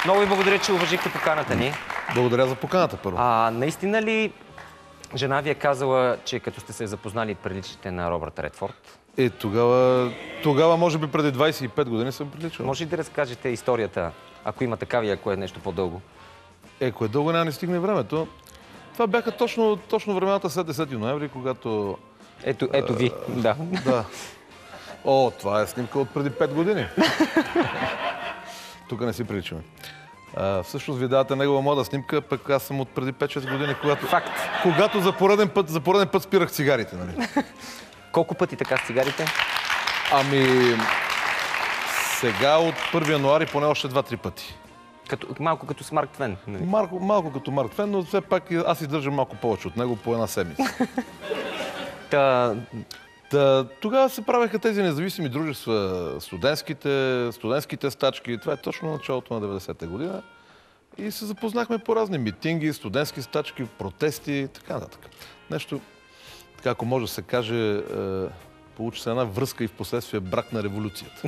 Много ви благодаря, че уважихте поканата ни. Благодаря за поканата, първо. Наистина ли жена ви е казала, че като сте се запознали приличате на Робърт Редфорд? Тогава, може би преди 25 години съм приличал. Може ли да разкажете историята, ако има такава и ако е нещо по-дълго? Ако е дълго, няма да ни стигне времето. Това бяха точно времената след 10 ноември, когато... Ето ви, да. Да. Това е снимка от преди 5 години. Тук не си приличаме. Всъщност ви давате негова млада снимка, пък аз съм от преди 5-6 години, когато за пореден път спирах цигарите, нали? Колко пъти така с цигарите? Сега от 1 януари поне още 2-3 пъти. Малко като с Марк Твен. Нали? Малко като Марк Твен, но все пак аз издържам малко повече от него по една седмица. Тогава се правеха тези независими дружества, студентските стачки. Това е точно началото на 90-та година. И се запознахме по разни митинги, студентски стачки, протести и така нататък. Нещо, така ако може да се каже, получи се една връзка и в последствие брак на революцията.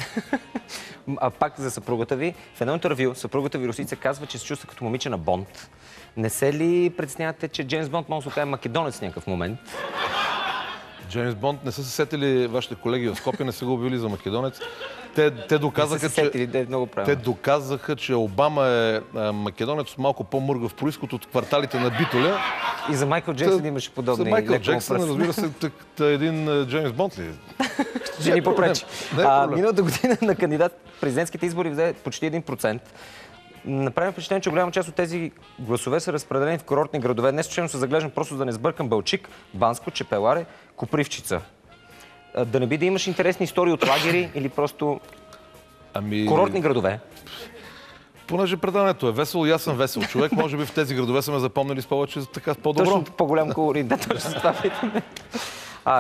Пак за съпругата ви. В едно интервю съпругата ви Русица казва, че се чувства като момиче на Бонд. Не се ли притеснявате, че Джеймс Бонд може да се окаже македонец в някакъв момент? Джеймс Бонд, не са се сетили вашите колеги в Скопие, не са го обявили за македонец. Те доказаха, че Обама е македонец от малко по-мъргав произход от кварталите на Битоля. И за Майкъл Джексън имаше подобни. За Майкъл Джексън, разбира се, един Джеймс Бонд ли? Ще ни попречи. Миналата година на кандидат в президентските избори взе почти 1%. Направим впечатление, че голяма част от тези гласове са разпределени в курортни градове. Не случайно се заглеждам, просто да не сбъркам, Балчик, Банско, Чепеларе, Копривщица. Да не би да имаш интересни истории от лагери или просто курортни градове? Понеже предаването е весело и аз съм весел човек, може би в тези градове са ме запомнили с повече така по-добро. Точно по-голям колорит, да, точно с това питаме.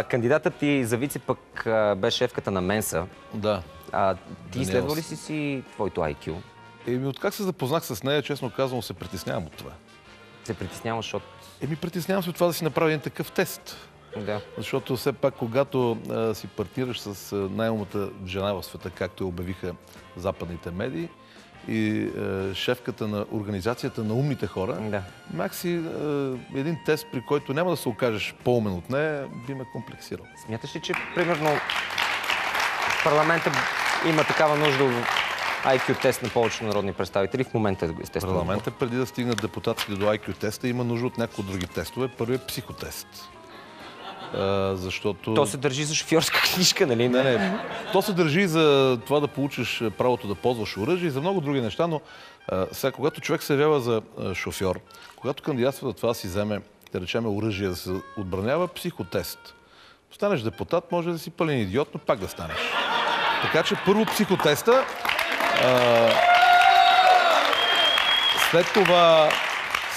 Кандидатът ти за вице пък бе шефката на Менса. Да. Ти изследва ли си твоето IQ? Откак се запознах с нея, честно казвам, се притеснявам от това. Се притесняваш, защото... Притеснявам се от това да си направя един такъв тест. Да. Защото все пак, когато си партнираш с най-умната жена в света, както обявиха западните медии, и шефката на Организацията на умните хора, макси един тест, при който няма да се окажеш по-умен от нея, би ме комплексирал. Смяташ ли, че примерно в парламента има такава нужда от IQ тест на повечето народни представители в момента, естествено? Парламента, преди да стигнат депутатите до IQ теста, има нужда от някои други тестове. Първият е психотест. Защото... То се държи за шофьорска книжка, нали? Не. То се държи за това да получиш правото да ползваш оръжие и за много други неща, но сега, когато човек се явява за шофьор, когато кандидатства да това да си вземе, да речем, оръжие да се отбранява, психотест. Станеш депутат, може да си пълен идиот, но пак да станеш. Така че първо психотеста,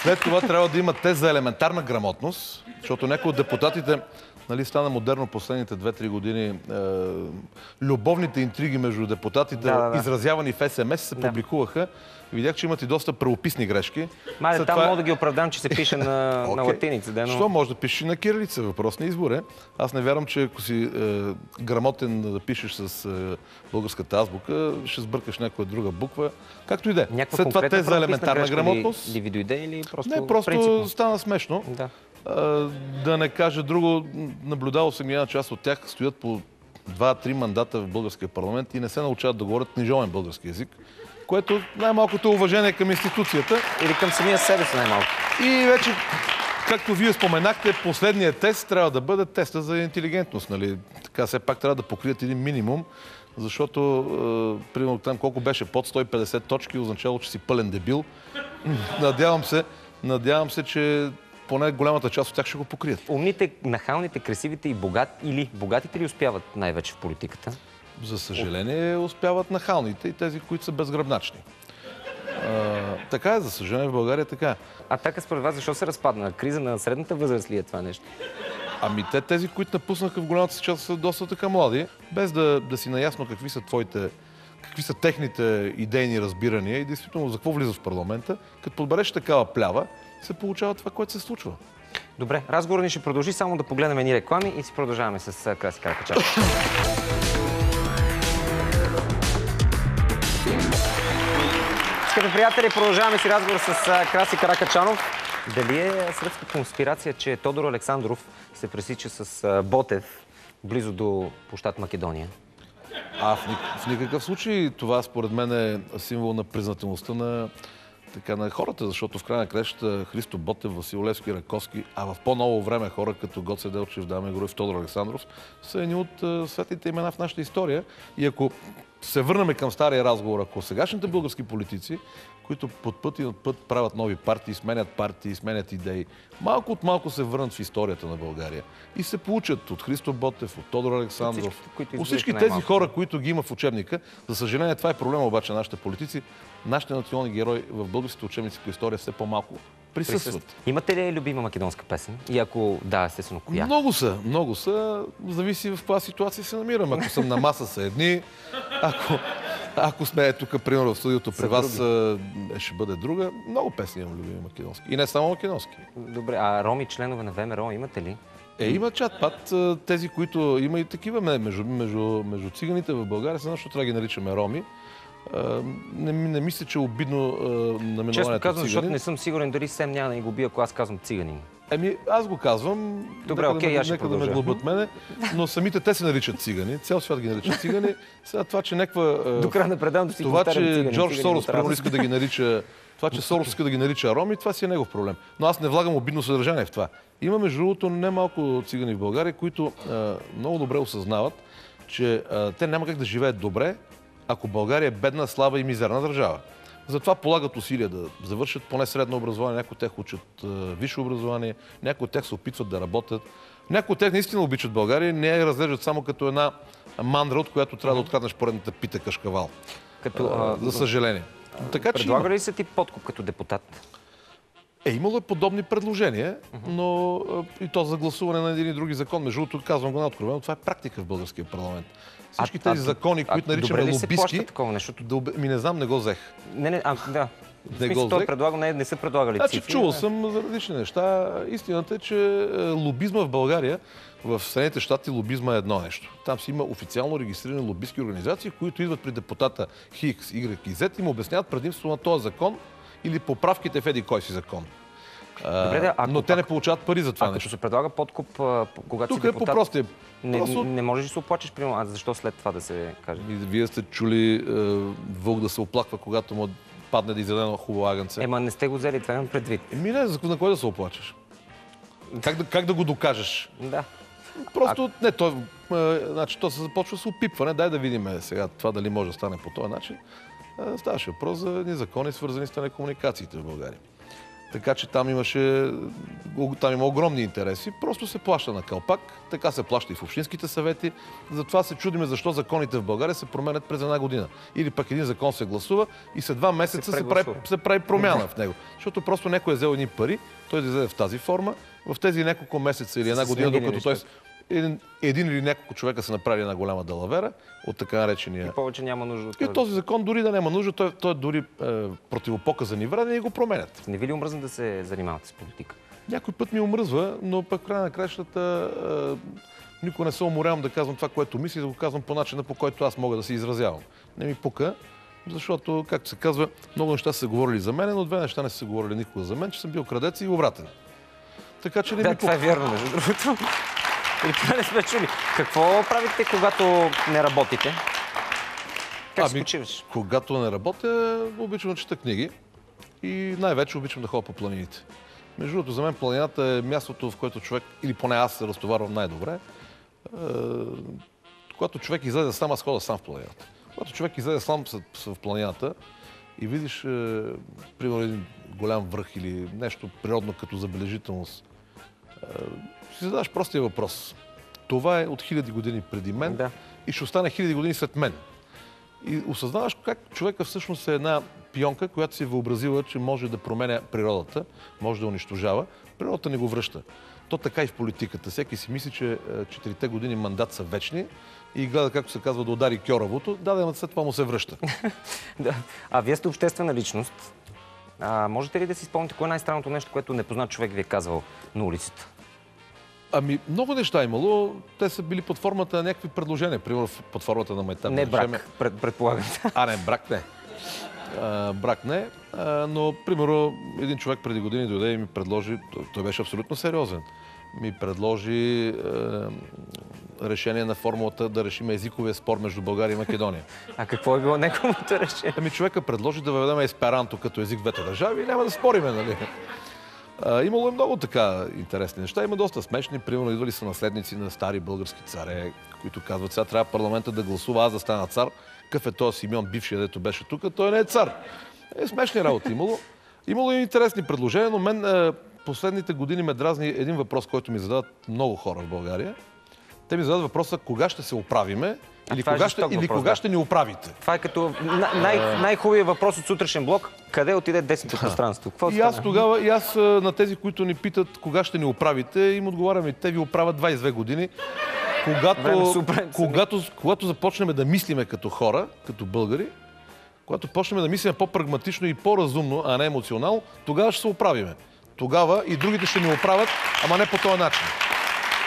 след това трябва да има тест за елементарна грамотност, защото някои от депутатите, нали, стана модерно последните 2-3 години, любовните интриги между депутатите, изразявани в СМС, се публикуваха. Видях, че имат и доста правописни грешки. Там мога да ги оправдам, че се пише на латиница. Що може да пишеш на кирилица? Въпрос на избор е. Аз не вярвам, че ако си грамотен да пишеш с българската азбука, ще сбъркаш някоя друга буква. Както и да е. След това те за елементарна грамотност. Не, просто стана смешно. Да не кажа друго, наблюдавал съм една част от тях, стоят по 2-3 мандата в българския парламент и не се научават да говорят книжовен български език, което най-малкото е уважение към институцията. Или към самия себе си най-малко. И вече, както вие споменахте, последният тест трябва да бъде теста за интелигентност. Нали? Така все пак трябва да покрият един минимум, защото, примерно там колко беше под 150 точки, означало, че си пълен дебил. Надявам се, че поне голямата част от тях ще го покрият. Умните, нахалните, красивите и богатите ли успяват най-вече в политиката? За съжаление успяват нахалните и тези, които са безгръбначни. Така е, за съжаление в България така. Атака според вас защо се разпадна? Криза на средната възраст ли е това нещо? Тези, които напуснаха в голямата си част, са доста така млади, без да си наясно какви са техните идейни разбирания и действително за какво влизат в парламента. Като подбереш такава плява, се получава това, което се случва. Добре, разговорът ни ще продължи, само да погледнем едни реклами и си продължаваме с Краси Каракачанов. Скъпи приятели, продължаваме си разговор с Краси Каракачанов. Дали е сръбска конспирация, че Тодор Александров се пресича с Ботев близо до площад Македония? В никакъв случай това според мен е символ на признателността на хората, защото в край на краищата Христо Ботев, Васил Левски, Раковски, а в по-ново време хора като Гоце Делчев, Даме Груев, Тодор Александров са едни от светлите имена в нашата история. И ако се върнем към стария разговор, ако сегашните български политици, които под път и над път правят нови партии, сменят идеи, малко от малко се върнат в историята на България и се получат от Христо Ботев, от Тодор Александров, от всички тези хора, които ги има в учебника. За съжаление, това е проблема обаче на нашите политици. Нашите национални герои в българските учебници по история все по-малко присъстват. Имате ли любима македонска песен? И ако да, естествено, коя? Много са. Зависи в каква ситуация се намирам. Ако съм на маса са едни, ако сме тук, примерно в студиото при вас, ще бъде друга. Много песни имам любими македонски. И не само македонски. Добре, а роми, членове на ВМРО, имате ли? Има чат-пат. Тези, които има и такива между циганите в България, защото трябва да ги наричаме роми. Не мисля, че е обидно наименованието честно казвам, циганин. защото не съм сигурен дали Сем няма да ни губи, ако аз казвам циганин. Аз го казвам. Добре, окей, аз ще продължа. Нека да ме глобят мене, но самите те се наричат цигани. Цял свят ги нарича цигани. Сега това, че до края на предаването си това, че Джордж Сорос иска да ги нарича... Това, че Сорос иска да ги нарича роми, това си е негов проблем. Но аз не влагам обидно съдържание в това. Има, между другото, немалко цигани в България, които много добре осъзнават, че те няма как да живеят добре, ако България е бедна, слаба и мизерна държава. Затова полагат усилия да завършат поне средно образование, някои от тях учат висше образование, някои от тях се опитват да работят. Някои от тях наистина обичат България, не я разглеждат само като една мандра, от която трябва да откраднеш поредната пита кашкавал. За съжаление. Предлага ли се ти подкуп като депутат? Имало е подобни предложения, но и то за гласуване на един и други закон. Между другото, казвам го неоткровено, това е практика в българския парламент. Всички тези закони, които наричаме лобистки... Не знам, не го взех. Да. Той предлагал, не са предлагали цифри. Чувал съм за различни неща. Истината е, че лобизма в България, в Съединените щати лобизма е едно нещо. Там си има официално регистрирани лобистки организации, които идват при депутата Хикс, Y и Z и му обясняват предимство на този закон или поправките в еди кой си закон. Но те не получават пари за това нещо. Ако се предлага подкуп, когато си депутат... Тук е по-простия. Не можеш да се оплачеш, примерно. А защо след това да се каже? Вие сте чули вълк да се оплаква, когато му падне да изяде едно хубаво агънце. Не сте го взели, това имам предвид. На кой да се оплачеш? Как да го докажеш? Да. Просто, то се започва с опипване. Дай да видим сега това дали може да стане по този начин. Ставаше въпрос за закони, свързани с телекомуникациите в България. Така че там има огромни интереси. Просто се плаща на калпак. Така се плаща и в общинските съвети. Затова се чудиме защо законите в България се променят през една година. Или пък един закон се гласува и след 2 месеца се прави промяна в него. Защото просто някой е взел едни пари, той да излезе в тази форма. В тези няколко месеца или една година, докато той... Един или няколко човека са направили една голяма далавера от така наречения... И повече няма нужда от това. И този закон дори да няма нужда, той е дори противопоказан и вреден и го променят. Не ви ли омръзна да се занимавате с политика? Някой път ми омръзва, но пък в края на краищата никога не се уморявам да казвам това, което мисля, да го казвам по начина, по който аз мога да се изразявам. Не ми пука, защото, както се казва, много неща са се говорили за мен, но 2 неща не са се говорили никога за мен, че съм бил крадец и обратен. Така че не ми пука. Това е вярно, между другото. Или това не сме чули. Какво правите, когато не работите? Как се почиваш? Когато не работя, обичам да чета книги и най-вече обичам да ходя по планините. Между другото, за мен планината е мястото, в което човек, или поне аз се разтоварвам най-добре. Когато човек излезе сам, аз ходя сам в планината. Когато човек излезе сам в планината и видиш, примерно, един голям връх или нещо природно като забележителност, си задаваш простия въпрос. Това е от 1000 години преди мен и ще остане 1000 години след мен. И осъзнаваш как човека всъщност е една пионка, която си е въобразила, че може да променя природата, може да унищожава. Природата не го връща. То така и в политиката. Всеки си мисли, че 4-те години мандат са вечни и гледа, както се казва, да удари кьоравото. Да, след това му се връща. А вие сте обществена личност. Можете ли да си спомните кое е най-странното нещо, което непознат човек ви е казвал на улицата? Много неща имало. Те са били под формата на някакви предложения. Примерно под формата на майтап. Не брак, предполагам. Не, брак не. Брак не. Но, примерно, един човек преди години дойде и ми предложи, той беше абсолютно сериозен, ми предложи решение на формулата да решим езиковия спор между България и Македония. А какво е било неговото решение? Ами човека предложи да въведем есперанто като език в двете държави и няма да спориме, нали? Имало е много така интересни неща. Има доста смешни. Примерно идвали са наследници на стари български царе, които казват, сега трябва парламента да гласува, аз да стана цар. Какъв е този Симеон, бившия, дето беше тук, той не е цар. Смешни работи имало. Имало и интересни предложения, но мен последните години ме дразни един въпрос, който ми задават много хора в България. Те ми задават въпроса кога ще се оправиме или кога ще ни оправите. Това е като най-хубавият въпрос от сутрешен блок. Къде отиде десното пространство? И аз на тези, които ни питат кога ще ни оправите, им отговарям и те ви оправят 22 години. Когато започнем да мислиме като хора, като българи, когато почнем да мислим по-прагматично и по-разумно, а не емоционално, тогава ще се оправиме. Тогава и другите ще ни оправят, ама не по този начин.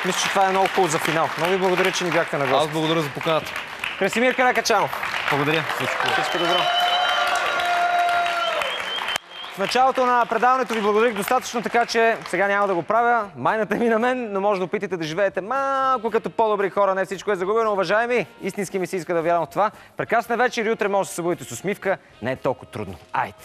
Мисля, че това е много хубаво за финал. Много ви благодаря, че ни бяхте на гост. Аз благодаря за поканата. Красимир Каракачанов. Благодаря. Всичко добро. В началото на предаването ви благодарих достатъчно, така че сега няма да го правя. Майната ми на мен, но може да опитате да живеете малко като по-добри хора. Не всичко е загубено. Уважаеми, истински ми се иска да вярвам в това. Прекрасна вечер и утре може да се събудите с усмивка. Не е толкова трудно. Айде!